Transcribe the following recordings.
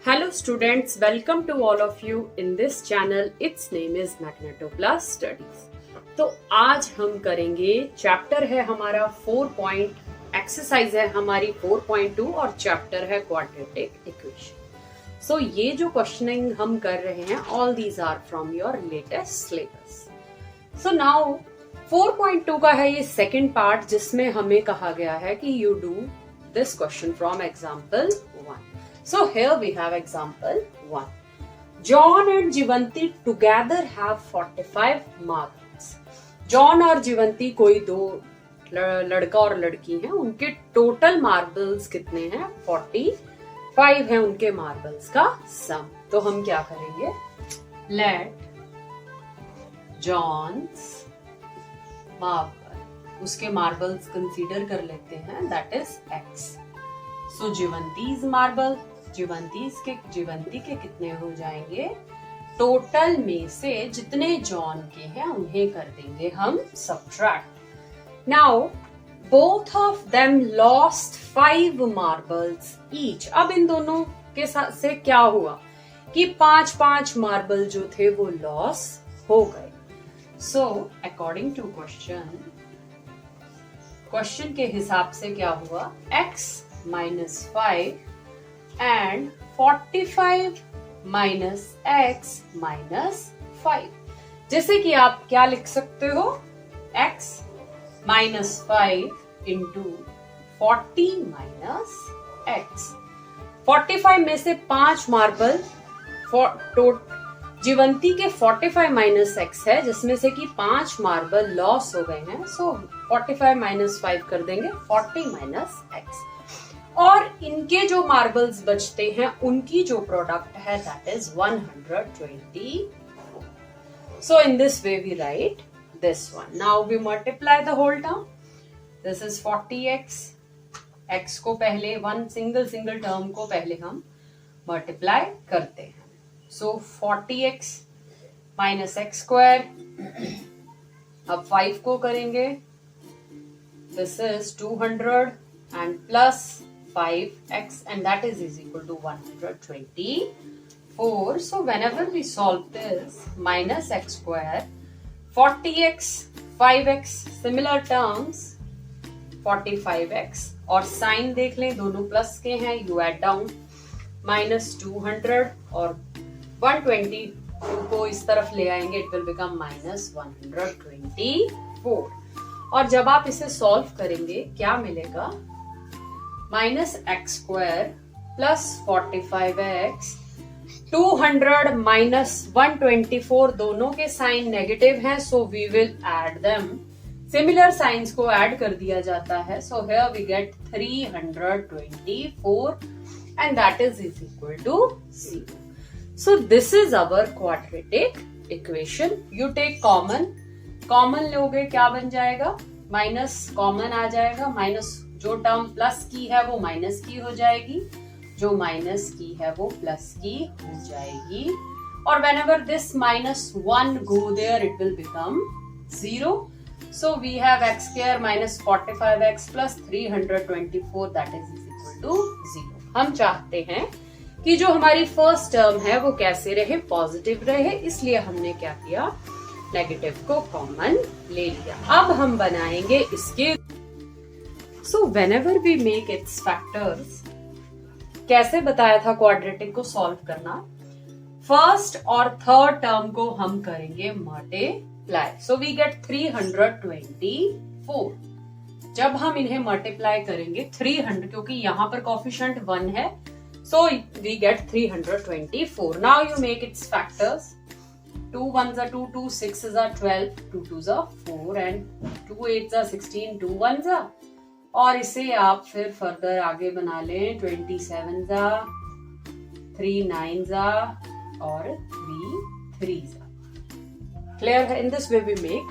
Hello students, welcome to all of you in this channel. Its name is Magneto Plus Studies. तो आज हम करेंगे chapter है हमारा 4 एक्सरसाइज है हमारी 4.2 और चैप्टर है क्वाड्रेटिक इक्वेशन. सो ये जो क्वेश्चनिंग हम कर रहे हैं all these are from your latest syllabus. So now 4.2 का है ये सेकेंड पार्ट जिसमें हमें कहा गया है कि you do this question from example 1. So here we have example 1. John and Jivanti together have 45 marbles. John और जीवंती कोई दो लड़का और लड़की हैं, उनके टोटल मार्बल्स कितने हैं? 45 है उनके मार्बल्स का सम. तो हम क्या करेंगे? Let John's marble, उसके मार्बल्स कंसीडर कर लेते हैं, that is x. So Jivanti's marble, Jivanti के कितने हो जाएंगे? टोटल में से जितने जॉन के हैं उन्हें कर देंगे हम subtract. Now both of them lost 5 marbles each. अब इन दोनों के साथ से क्या हुआ कि 5 मार्बल जो थे वो लॉस हो गए. सो अकॉर्डिंग टू क्वेश्चन के हिसाब से क्या हुआ? x minus 5 and 45 minus x minus 5. जैसे कि आप क्या लिख सकते हो? x minus 5 into 40 minus x. 45 में से 5 मार्बल जीवंती के 45 माइनस एक्स है जिसमें से कि 5 मार्बल लॉस हो गए हैं. सो 45 माइनस 5 कर देंगे 40 माइनस एक्स. और इनके जो मार्बल्स बचते हैं उनकी जो प्रोडक्ट है that is 120. So in this way we write this one. Now we multiply the whole term. This is 40x. x को पहले वन सिंगल टर्म को पहले हम मल्टीप्लाई करते हैं. So 40x minus x square. अब 5 को करेंगे. This is 200 and plus 5x and that is equal to 124. So whenever we solve this, minus x square, 40x, 5x, similar terms, 45x और sign देख लें दोनों प्लस के हैं. You add down minus 200 और 122 को इस तरफ ले आएंगे, इट विल बिकम माइनस 124. और जब आप इसे सॉल्व करेंगे क्या मिलेगा? Minus x square plus 45x, 200 minus 124 दोनों के साइन नेगेटिव हैं, so we will add them. Similar signs को ऐड कर दिया जाता है. So here we get 324 and that is equal to 0. So this is our quadratic equation. You take common लोगे क्या बन जाएगा? माइनस कॉमन आ जाएगा. माइनस जो टर्म प्लस की है वो माइनस की हो जाएगी, जो माइनस की है वो प्लस की हो जाएगी. और whenever this minus 1 go there it will become 0. So we have x square minus 45x plus 324 that is equal to 0. हम चाहते हैं कि जो हमारी फर्स्ट टर्म है वो कैसे रहे? पॉजिटिव रहे. इसलिए हमने क्या किया? नेगेटिव को कॉमन ले लिया. अब हम बनाएंगे इसके. So whenever we make its factors, कैसे बताया था क्वाड्रेटिक को सॉल्व करना? फर्स्ट और थर्ड टर्म को हम करेंगे मल्टीप्लाई. So we get 324. जब हम इन्हें मल्टीप्लाई करेंगे 300, क्योंकि यहाँ पर कोफिशिएंट 1 है, so we get 324. Now you make its factors. 2 1s are 2, 2 6s are 12, 2 2s are 4 and 2 8s are 16, 2 1s are. और इसे आप फिर फर्दर आगे बना लें. 27s are, 3 9s are और 3 3s are. Clear है? In this way we make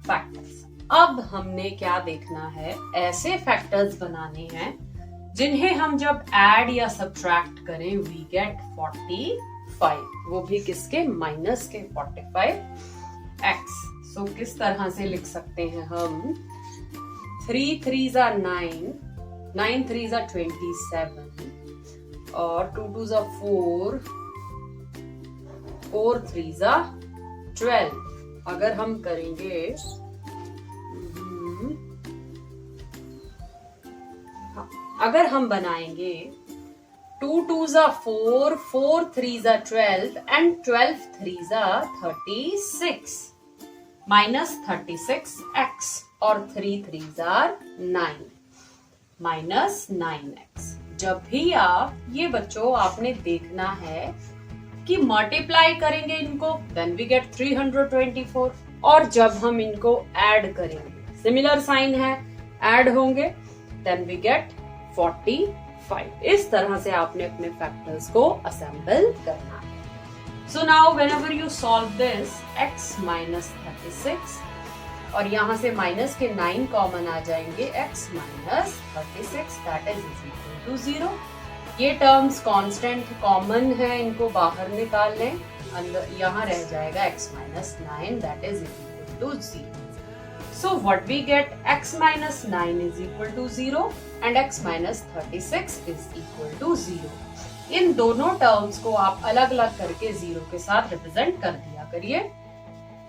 factors. अब हमने क्या देखना है? ऐसे फैक्टर्स बनाने हैं जिन्हें हम जब ऐड या सब्ट्रैक्ट करें वी गेट 45. वो भी किसके? माइनस के 45x. सो किस तरह से लिख सकते हैं हम? 3 3s are 9, 9 3s are 27 और 2 2s are 4, 4 3s are 12. अगर हम करेंगे अगर हम बनाएंगे 2 2s are 4, 4 3s are 12 and 12 3s are 36 minus 36x और 3 3s are 9 minus 9x. जब भी आप ये बच्चों आपने देखना है कि मल्टीप्लाई करेंगे इनको देन वी गेट 324 और जब हम इनको ऐड करेंगे सिमिलर साइन है ऐड होंगे देन वी गेट 45. इस तरह से आपने अपने फैक्टर्स को असेंबल करना है. So now whenever you solve this x minus 36 और यहाँ से माइनस के 9 कॉमन आ जाएंगे x minus 36 that is equal to 0. ये टर्म्स कांस्टेंट कॉमन है इनको बाहर निकाल लें अंदर यहाँ रह जाएगा x minus 9 that is equal to 0. So what we get x minus 9 is equal to 0 and x minus 36 is equal to 0. इन दोनों टर्म्स को आप अलग अलग करके 0 के साथ रिप्रेजेंट कर दिया करिए.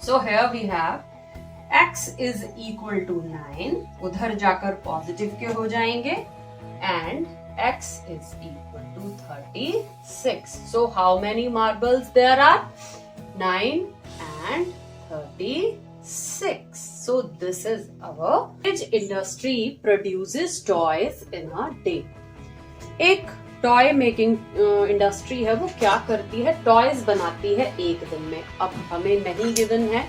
So here we have x is equal to 9 उधर जाकर पॉजिटिव के हो जाएंगे and x is equal to 36. So how many marbles there are? 9 and 36. So this is our which industry produces toys in a day. एक toy making industry है वो क्या करती है टॉयज बनाती है एक दिन में. अब हमें नहीं गिवन है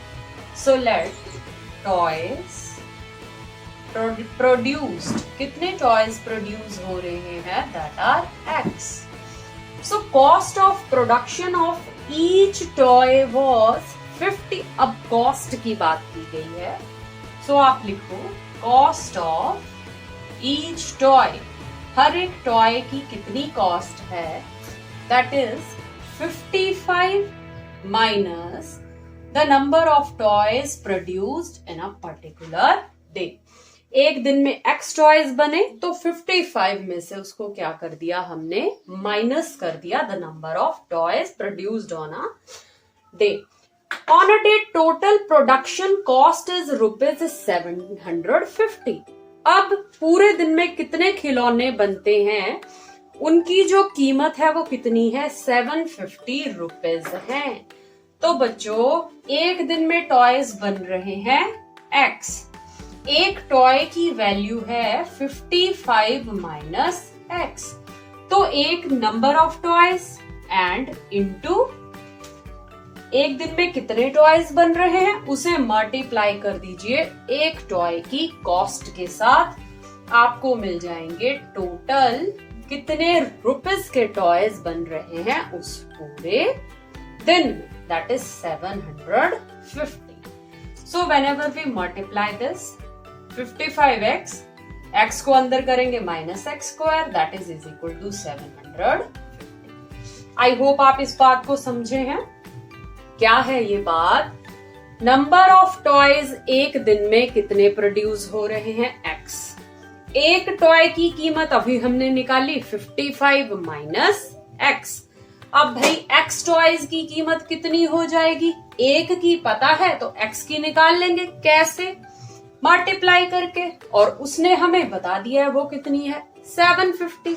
सो लेट टॉयज प्रोड्यूस्ड कितने टॉयज प्रोड्यूस हो रहे हैं that are x. So cost of production of each toy was 50. अब कॉस्ट की बात की गई है सो आप लिखो कॉस्ट ऑफ ईच टॉय. हर एक टॉय की कितनी कॉस्ट है that is 55 minus the number of toys produced in a particular day. एक दिन में x टॉयज बने तो 55 में से उसको क्या कर दिया हमने माइनस कर दिया the number of toys produced on a day. On a day, total production cost is rupees 750. अब पूरे दिन में कितने खिलौने बनते हैं उनकी जो कीमत है वो कितनी है 750 रुपीज है. तो बच्चों एक दिन में टॉयज बन रहे हैं x. एक टॉय की वैल्यू है 55 माइनस x. तो एक number of toys and into एक दिन में कितने टॉयज बन रहे हैं उसे मल्टीप्लाई कर दीजिए एक टॉय की कॉस्ट के साथ. आपको मिल जाएंगे टोटल कितने रुपीस के टॉयज बन रहे हैं उस पूरे दिन में that is 750. So whenever we multiply this 55x x को अंदर करेंगे minus x square that is equal to 750. I hope आप इस बात को समझे हैं. क्या है ये बात नंबर ऑफ टॉयज एक दिन में कितने प्रोड्यूस हो रहे हैं x. एक टॉय की कीमत अभी हमने निकाली 55 माइनस x. अब भाई x टॉयज की कीमत कितनी हो जाएगी एक की पता है तो x की निकाल लेंगे कैसे मल्टीप्लाई करके और उसने हमें बता दिया है वो कितनी है 750.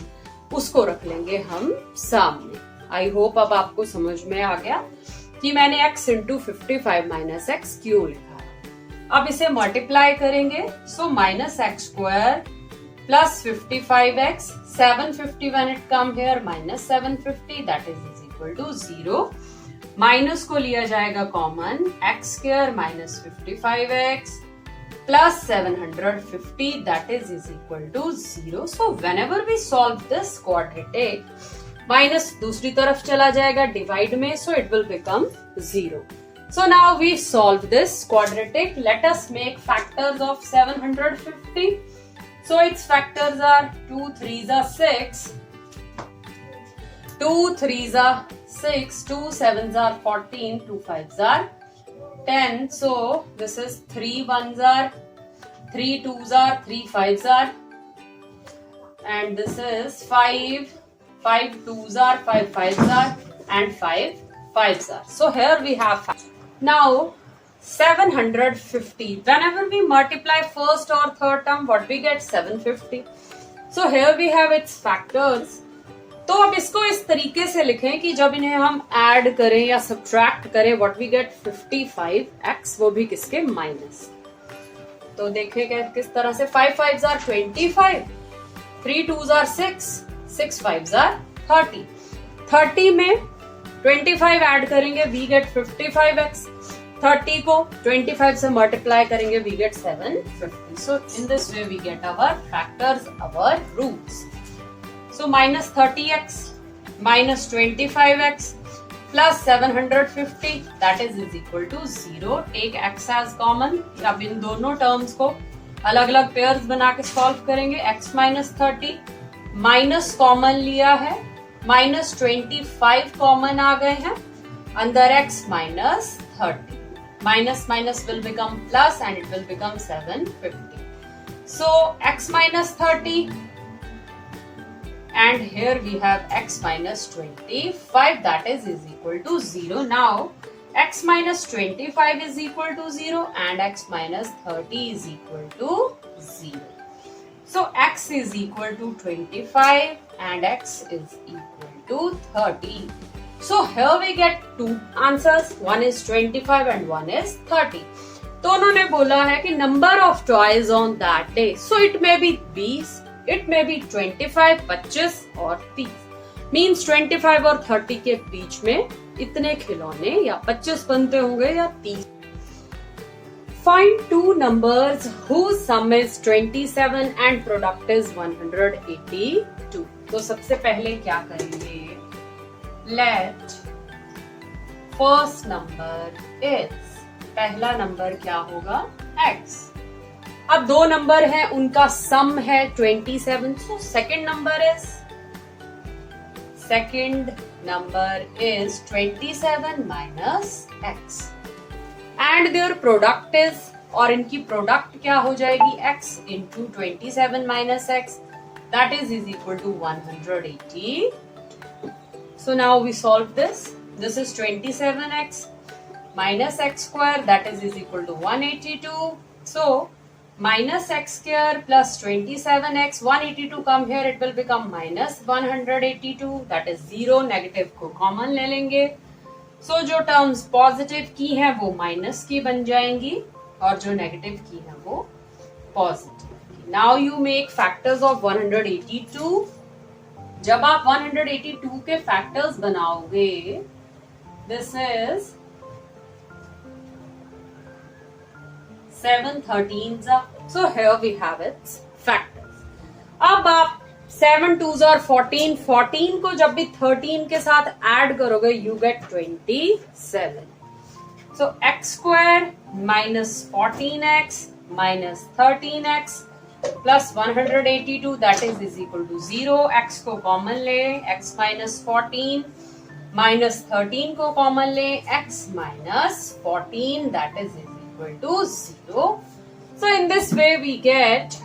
उसको रख लेंगे हम सामने. आई होप अब आपको समझ में आ गया कि मैंने x इंटू 55 माइनस एक्स क्यों लिखा है. अब इसे मल्टीप्लाई करेंगे so minus x square plus 55x 750 when it come here minus 750 that is equal to 0. Minus को लिया जाएगा common x square minus 55x plus 750 that is equal to 0. So whenever we solve this quadratic minus दूसरी तरफ चला जाएगा divide में so it will become 0. So now we solve this quadratic. Let us make factors of 750. So it's factors are 2 3s are 6, 2 3s are 6, 2 7s are 14, 2 5s are 10. So this is 3 1s are 3 2s are 3 5s are and this is 5 5 2s are, 5 5s are, and 5 5s are. So here we have now 750. Whenever we multiply first or third term, what we get? 750. So here we have its factors. तो अब इसको इस तरीके से लिखें कि जब इन्हें हम ऐड करें या सब्ट्रैक्ट करें, व्हाट वी गेट 55x, वो भी किसके? माइनस. तो देखें किस तरह से. 5 5s are 25, 3 2s are 6, 6 5s are 30. 30 में 25 ऐड करेंगे, वी गेट 55x. 30 को 25 से मल्टीप्लाई करेंगे, we get 750. So in this way we get our factors, our roots. So minus 30x minus 25x plus 750, that is equal to 0. Take x as common. अब इन दोनों terms को अलग अलग pairs बना के सॉल्व करेंगे. x minus 30 माइनस कॉमन लिया है, minus 25 कॉमन आ गए हैं, अंदर x minus 30. Minus minus will become plus and it will become 750. So x minus 30. And here we have x minus 25, that is equal to 0. Now x minus 25 is equal to 0 and x minus 30 is equal to 0. So x is equal to 25 and x is equal to 30. So here we get two answers. One is 25 and one is 30. तो उन्होंने बोला है कि number of toys on that day. So it may be 20. It may be 25, 25 और 30. Means 25 और 30 के बीच में इतने खिलौने या 25 बनते होंगे या 30. Find two numbers whose sum is 27 and product is 182. तो सबसे पहले क्या करेंगे? Let first number is, पहला नंबर क्या होगा? X. अब दो नंबर हैं, उनका सम है 27. So second number is 27 minus x and their product is, और इनकी प्रोडक्ट क्या हो जाएगी? x into 27 minus x, that is equal to 180. So now we solve this. This is 27x minus x square, that is equal to 182. So minus x square plus 27x, 182 come here, it will become minus 182, that is 0. Negative को common ले लेंगे. सो जो terms positive की हैं वो minus की बन जाएंगी और जो नेगेटिव की हैं वो positive. Now you make factors of 182. जब आप 182 के फैक्टर्स बनाओगे, this is 7 13s are. So here we have its factors. अब आप 7 2s are 14. 14 को जब भी 13 के साथ ऐड करोगे, you get 27. So x square minus 14x minus 13x plus 182, that is equal to 0. x को कॉमन ले, x minus 14 minus 13 को कॉमन ले, x minus 14, that is equal to 0. So in this way we get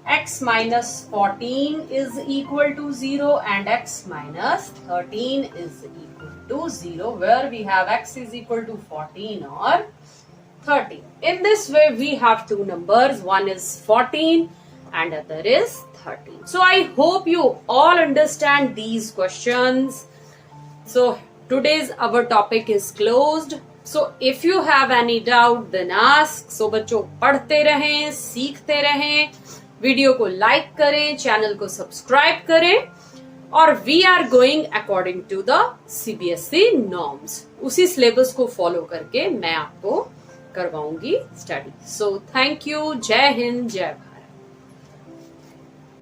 x minus 14 is equal to 0 and x minus 13 is equal to 0, where we have x is equal to 14 or 13. In this way we have two numbers, one is 14 and other is 13. So I hope you all understand these questions. So today's our topic is closed. So if you have any doubt then ask. So बच्चों पढ़ते रहें, सीखते रहें, video को like करें, channel को subscribe करें, और we are going according to the CBSE norms. उसी सिलेबस को फॉलो करके मैं आपको करवाऊंगी स्टडी. So thank you. जय हिंद, जय भारत.